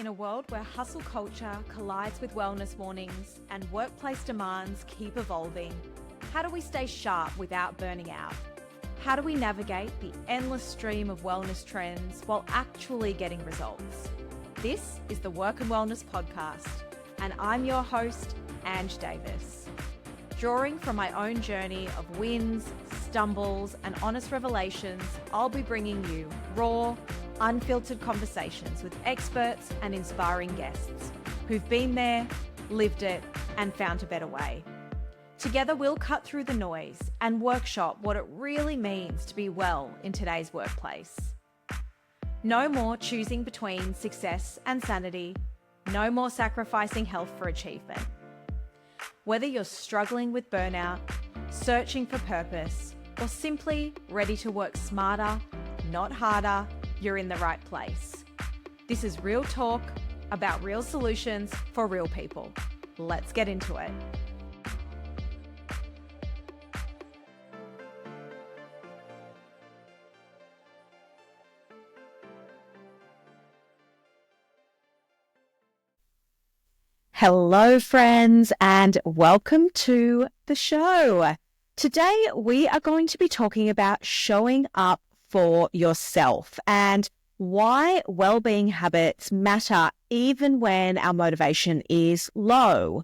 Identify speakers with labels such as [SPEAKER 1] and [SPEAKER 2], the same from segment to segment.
[SPEAKER 1] In a world where hustle culture collides with wellness warnings and workplace demands keep evolving, how do we stay sharp without burning out? How do we navigate the endless stream of wellness trends while actually getting results? This is the Work and Wellness Podcast, and I'm your host, Ange Davis. Drawing from my own journey of wins, stumbles, and honest revelations, I'll be bringing you raw, unfiltered conversations with experts and inspiring guests who've been there, lived it, and found a better way. Together, we'll cut through the noise and workshop what it really means to be well in today's workplace. No more choosing between success and sanity. No more sacrificing health for achievement. Whether you're struggling with burnout, searching for purpose, or simply ready to work smarter, not harder, you're in the right place. This is real talk about real solutions for real people. Let's get into it. Hello, friends, and welcome to the show. Today, we are going to be talking about showing up for yourself and why well-being habits matter even when our motivation is low.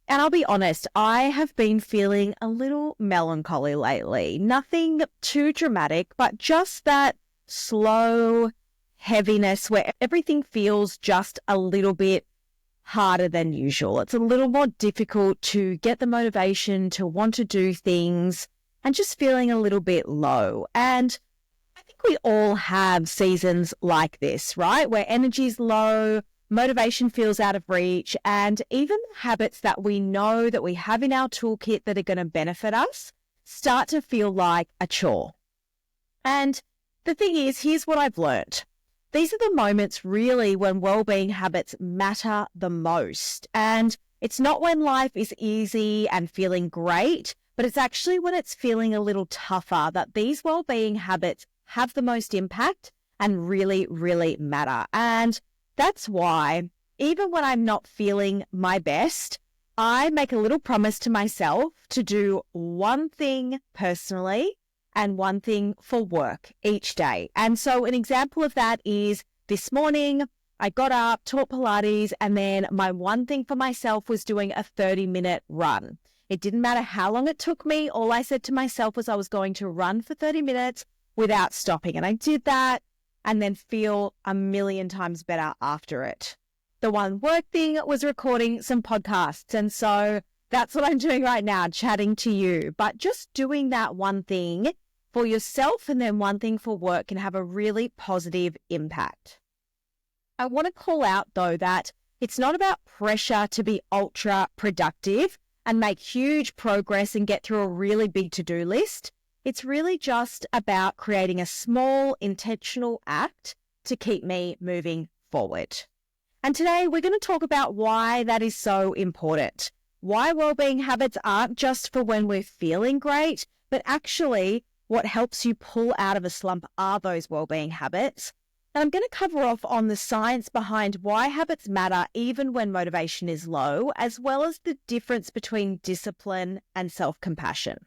[SPEAKER 1] And I'll be honest, I have been feeling a little melancholy lately. Nothing too dramatic, but just that slow heaviness where everything feels just a little bit harder than usual. It's a little more difficult to get the motivation to want to do things and just feeling a little bit low. And I think we all have seasons like this, right? Where energy's low, motivation feels out of reach, and even the habits that we know that we have in our toolkit that are going to benefit us start to feel like a chore. And the thing is, here's what I've learned. These are the moments really when well-being habits matter the most. And it's not when life is easy and feeling great, but it's actually when it's feeling a little tougher that these well-being habits have the most impact and really, really matter. And that's why even when I'm not feeling my best, I make a little promise to myself to do one thing personally and one thing for work each day. And so an example of that is this morning, I got up, taught Pilates, and then my one thing for myself was doing a 30-minute run. It didn't matter how long it took me. All I said to myself was I was going to run for 30 minutes without stopping. And I did that and then feel a million times better after it. The one work thing was recording some podcasts. And so that's what I'm doing right now, chatting to you. But just doing that one thing for yourself and then one thing for work can have a really positive impact. I want to call out though that it's not about pressure to be ultra productive and make huge progress and get through a really big to-do list. It's really just about creating a small intentional act to keep me moving forward. And today we're going to talk about why that is so important. Why well-being habits aren't just for when we're feeling great, but actually what helps you pull out of a slump are those well-being habits. And I'm going to cover off on the science behind why habits matter even when motivation is low, as well as the difference between discipline and self-compassion,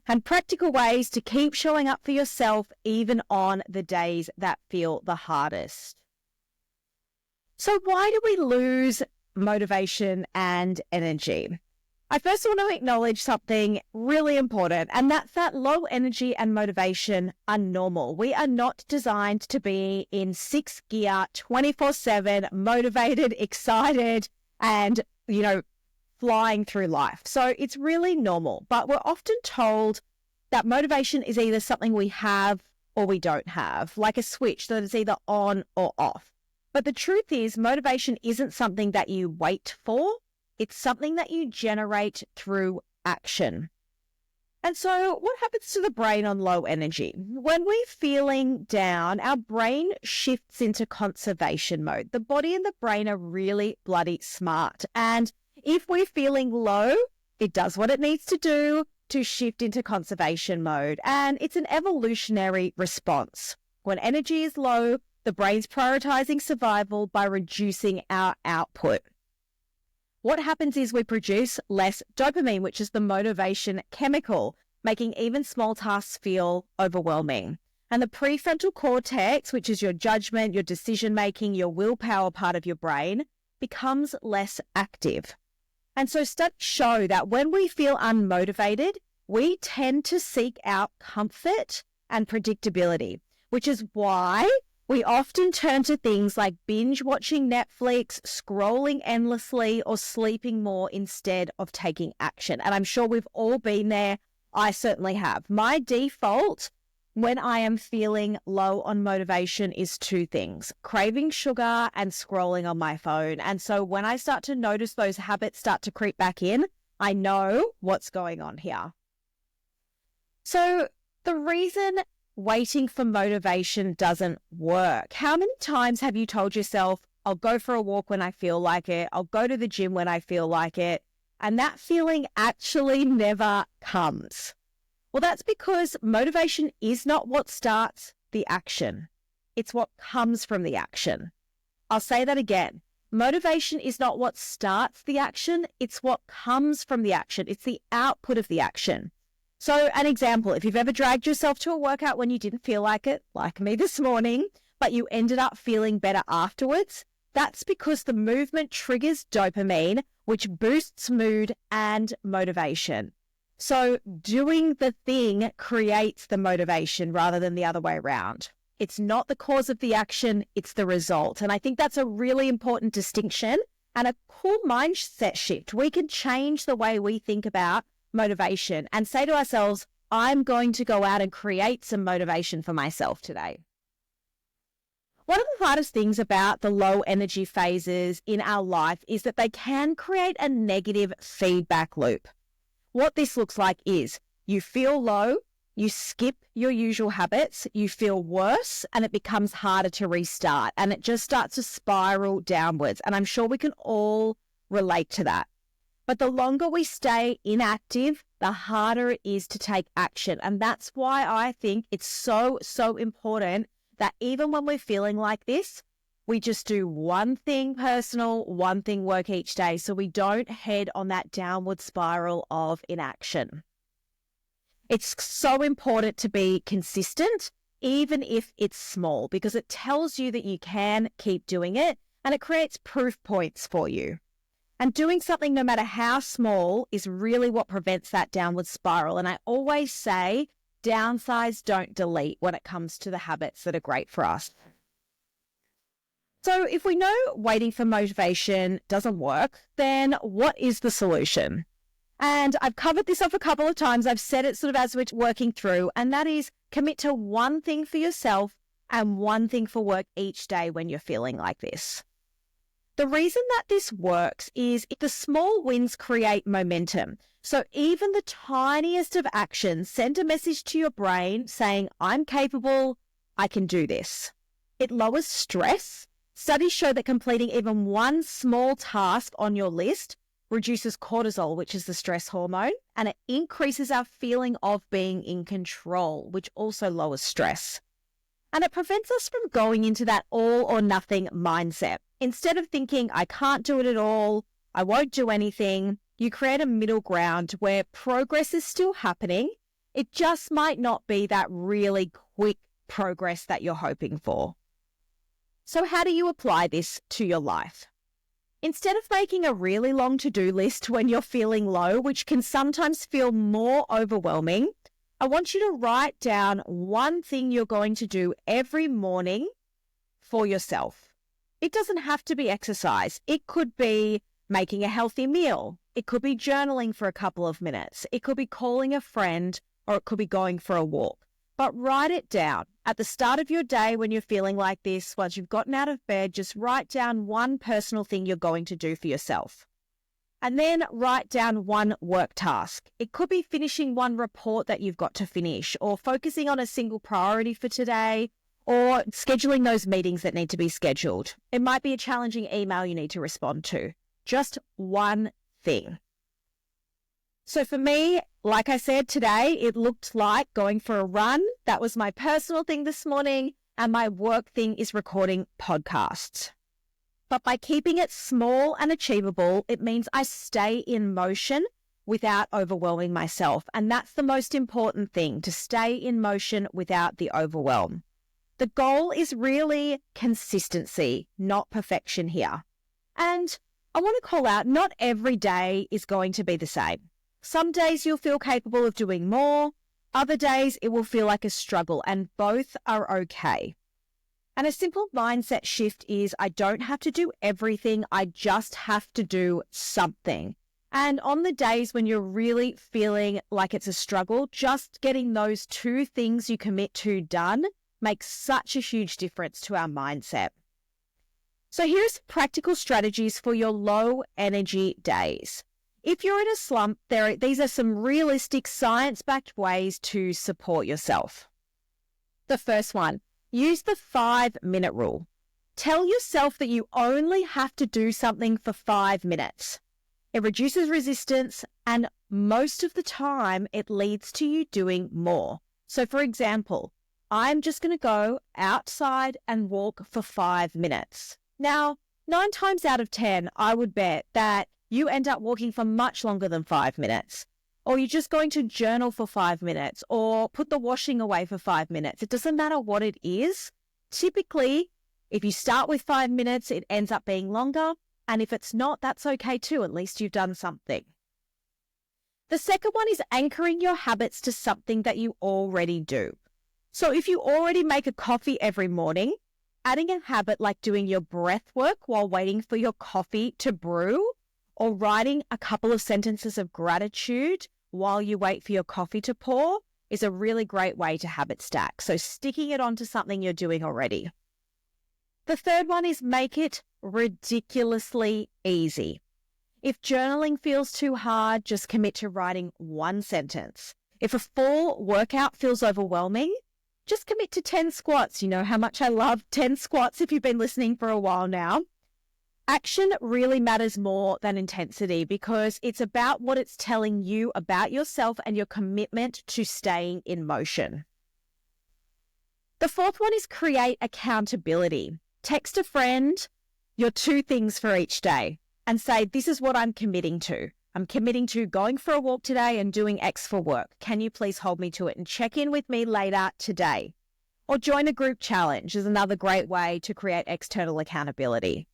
[SPEAKER 1] and practical ways to keep showing up for yourself even on the days that feel the hardest. So why do we lose motivation and energy? I first want to acknowledge something really important, and that's that low energy and motivation are normal. We are not designed to be in sixth gear, 24/7, motivated, excited, and, flying through life. So it's really normal, but we're often told that motivation is either something we have or we don't have, like a switch that is either on or off. But the truth is, motivation isn't something that you wait for. It's something that you generate through action. And so what happens to the brain on low energy? When we're feeling down, our brain shifts into conservation mode. The body and the brain are really bloody smart. And if we're feeling low, it does what it needs to do to shift into conservation mode. And it's an evolutionary response. When energy is low, The brain's prioritizing survival by reducing our output. What happens is we produce less dopamine, which is the motivation chemical, making even small tasks feel overwhelming. And the prefrontal cortex, which is your judgment, your decision-making, your willpower part of your brain, becomes less active. And so studies show that when we feel unmotivated, we tend to seek out comfort and predictability, which is why we often turn to things like binge watching Netflix, scrolling endlessly, or sleeping more instead of taking action. And I'm sure we've all been there. I certainly have. My default when I am feeling low on motivation is two things: craving sugar and scrolling on my phone. And so when I start to notice those habits start to creep back in, I know what's going on here. So the reason waiting for motivation doesn't work. How many times have you told yourself, I'll go for a walk when I feel like it, I'll go to the gym when I feel like it, and that feeling actually never comes? Well, that's because motivation is not what starts the action. It's what comes from the action. I'll say that again. Motivation is not what starts the action. It's what comes from the action. It's the output of the action. So an example, if you've ever dragged yourself to a workout when you didn't feel like it, like me this morning, but you ended up feeling better afterwards, that's because the movement triggers dopamine, which boosts mood and motivation. So doing the thing creates the motivation rather than the other way around. It's not the cause of the action, it's the result. And I think that's a really important distinction and a cool mindset shift. We can change the way we think about motivation and say to ourselves, I'm going to go out and create some motivation for myself today. One of the hardest things about the low energy phases in our life is that they can create a negative feedback loop. What this looks like is you feel low, you skip your usual habits, you feel worse, and it becomes harder to restart, and it just starts to spiral downwards. And I'm sure we can all relate to that. But the longer we stay inactive, the harder it is to take action. And that's why I think it's so important that even when we're feeling like this, we just do one thing personal, one thing work each day, so we don't head on that downward spiral of inaction. It's so important to be consistent, even if it's small, because it tells you that you can keep doing it and it creates proof points for you. And doing something, no matter how small, is really what prevents that downward spiral. And I always say, downsize, don't delete when it comes to the habits that are great for us. So if we know waiting for motivation doesn't work, then what is the solution? And I've covered this off a couple of times. I've said it sort of as we're working through, and that is commit to one thing for yourself and one thing for work each day when you're feeling like this. The reason that this works is if the small wins create momentum. So even the tiniest of actions send a message to your brain saying, I'm capable, I can do this. It lowers stress. Studies show that completing even one small task on your list reduces cortisol, which is the stress hormone, and it increases our feeling of being in control, which also lowers stress. And it prevents us from going into that all or nothing mindset. Instead of thinking, I can't do it at all, I won't do anything, you create a middle ground where progress is still happening. It just might not be that really quick progress that you're hoping for. So how do you apply this to your life? Instead of making a really long to-do list when you're feeling low, which can sometimes feel more overwhelming, I want you to write down one thing you're going to do every morning for yourself. It doesn't have to be exercise. It could be making a healthy meal. It could be journaling for a couple of minutes. It could be calling a friend, or it could be going for a walk. But write it down. At the start of your day when you're feeling like this, once you've gotten out of bed, just write down one personal thing you're going to do for yourself. And then write down one work task. It could be finishing one report that you've got to finish, or focusing on a single priority for today, or scheduling those meetings that need to be scheduled. It might be a challenging email you need to respond to. Just one thing. So for me, like I said today, it looked like going for a run. That was my personal thing this morning. and my work thing is recording podcasts. But by keeping it small and achievable, it means I stay in motion without overwhelming myself. And that's the most important thing, to stay in motion without the overwhelm. The goal is really consistency, not perfection here. And I want to call out, not every day is going to be the same. Some days you'll feel capable of doing more. Other days it will feel like a struggle, and both are okay. And a simple mindset shift is I don't have to do everything. I just have to do something. And on the days when you're really feeling like it's a struggle, just getting those 2 things you commit to done makes such a huge difference to our mindset. So here's practical strategies for your low energy days. If you're in a slump, these are some realistic science-backed ways to support yourself. The first one, use the 5-minute rule. Tell yourself that you only have to do something for 5 minutes. It reduces resistance, and most of the time it leads to you doing more. So for example, I'm just going to go outside and walk for 5 minutes. Now, 9 times out of 10, I would bet that you end up walking for much longer than 5 minutes. Or you're just going to journal for 5 minutes or put the washing away for 5 minutes. It doesn't matter what it is. Typically, if you start with 5 minutes, it ends up being longer. And if it's not, that's okay too. At least you've done something. The second one is anchoring your habits to something that you already do. So if you already make a coffee every morning, adding a habit like doing your breath work while waiting for your coffee to brew, or writing a couple of sentences of gratitude while you wait for your coffee to pour is a really great way to habit stack. So sticking it onto something you're doing already. The third one is make it ridiculously easy. If journaling feels too hard, just commit to writing 1 sentence. If a full workout feels overwhelming, just commit to 10 squats. You know how much I love 10 squats if you've been listening for a while now. Action really matters more than intensity because it's about what it's telling you about yourself and your commitment to staying in motion. The fourth one is create accountability. Text a friend your 2 things for each day and say, this is what I'm committing to. I'm committing to going for a walk today and doing X for work. Can you please hold me to it and check in with me later today? Or join a group challenge is another great way to create external accountability.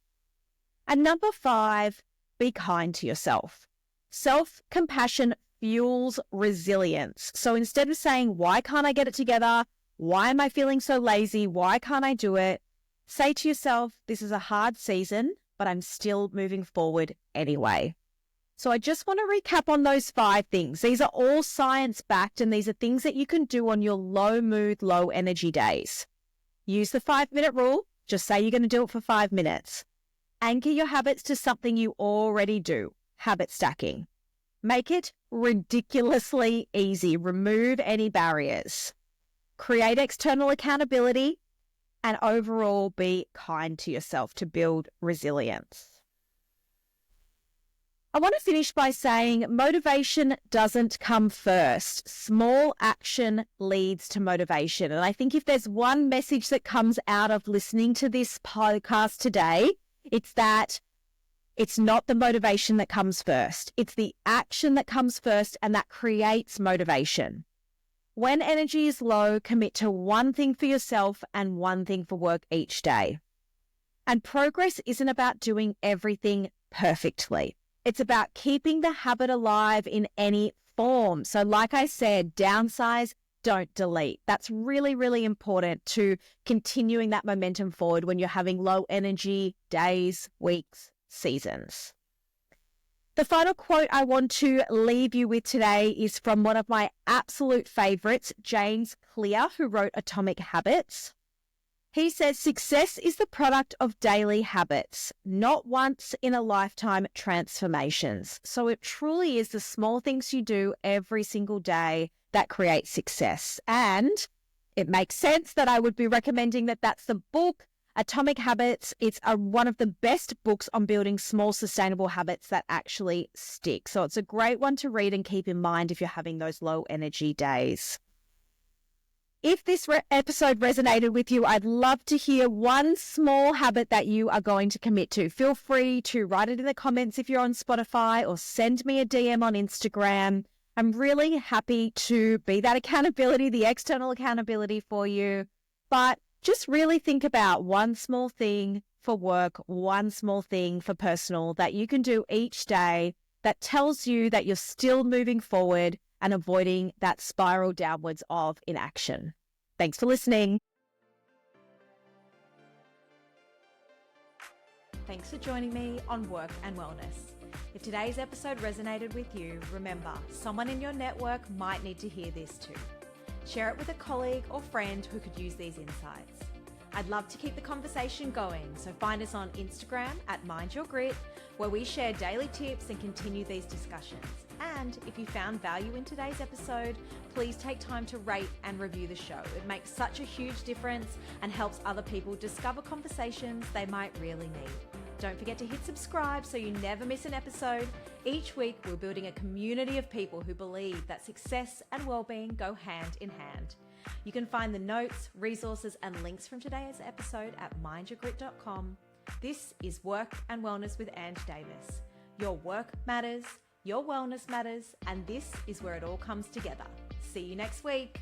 [SPEAKER 1] And number 5, be kind to yourself. Self-compassion fuels resilience. So instead of saying, why can't I get it together? Why am I feeling so lazy? Why can't I do it? Say to yourself, this is a hard season, but I'm still moving forward anyway. So I just want to recap on those 5 things. These are all science-backed, and these are things that you can do on your low mood, low energy days. Use the 5-minute rule. Just say you're going to do it for 5 minutes. Anchor your habits to something you already do. Habit stacking. Make it ridiculously easy. Remove any barriers. Create external accountability, and overall be kind to yourself to build resilience. I want to finish by saying motivation doesn't come first. Small action leads to motivation. And I think if there's one message that comes out of listening to this podcast today, it's that it's not the motivation that comes first. It's the action that comes first, and that creates motivation. When energy is low, commit to 1 thing for yourself and 1 thing for work each day. And progress isn't about doing everything perfectly. It's about keeping the habit alive in any form. So like I said, downsize, don't delete. That's really, really important to continuing that momentum forward when you're having low energy days, weeks, seasons. The final quote I want to leave you with today is from one of my absolute favorites, James Clear, who wrote Atomic Habits. He says, success is the product of daily habits, not once in a lifetime transformations. So it truly is the small things you do every single day that create success. And it makes sense that I would be recommending that that's the book, Atomic Habits. It's one of the best books on building small, sustainable habits that actually stick. So it's a great one to read and keep in mind if you're having those low energy days. If this episode resonated with you, I'd love to hear one small habit that you are going to commit to. Feel free to write it in the comments if you're on Spotify, or send me a DM on Instagram. I'm really happy to be that accountability, the external accountability for you. But just really think about one small thing for work, one small thing for personal that you can do each day that tells you that you're still moving forward and avoiding that spiral downwards of inaction. Thanks for listening. Thanks for joining me on Work and Wellness. If today's episode resonated with you, remember, someone in your network might need to hear this too. Share it with a colleague or friend who could use these insights. I'd love to keep the conversation going, so find us on Instagram at Mind Your Grit, where we share daily tips and continue these discussions. And if you found value in today's episode, please take time to rate and review the show. It makes such a huge difference and helps other people discover conversations they might really need. Don't forget to hit subscribe so you never miss an episode. Each week, we're building a community of people who believe that success and well-being go hand in hand. You can find the notes, resources, and links from today's episode at mindyourgrit.com. This is Work and Wellness with Ange Davis. Your work matters, your wellness matters, and this is where it all comes together. See you next week.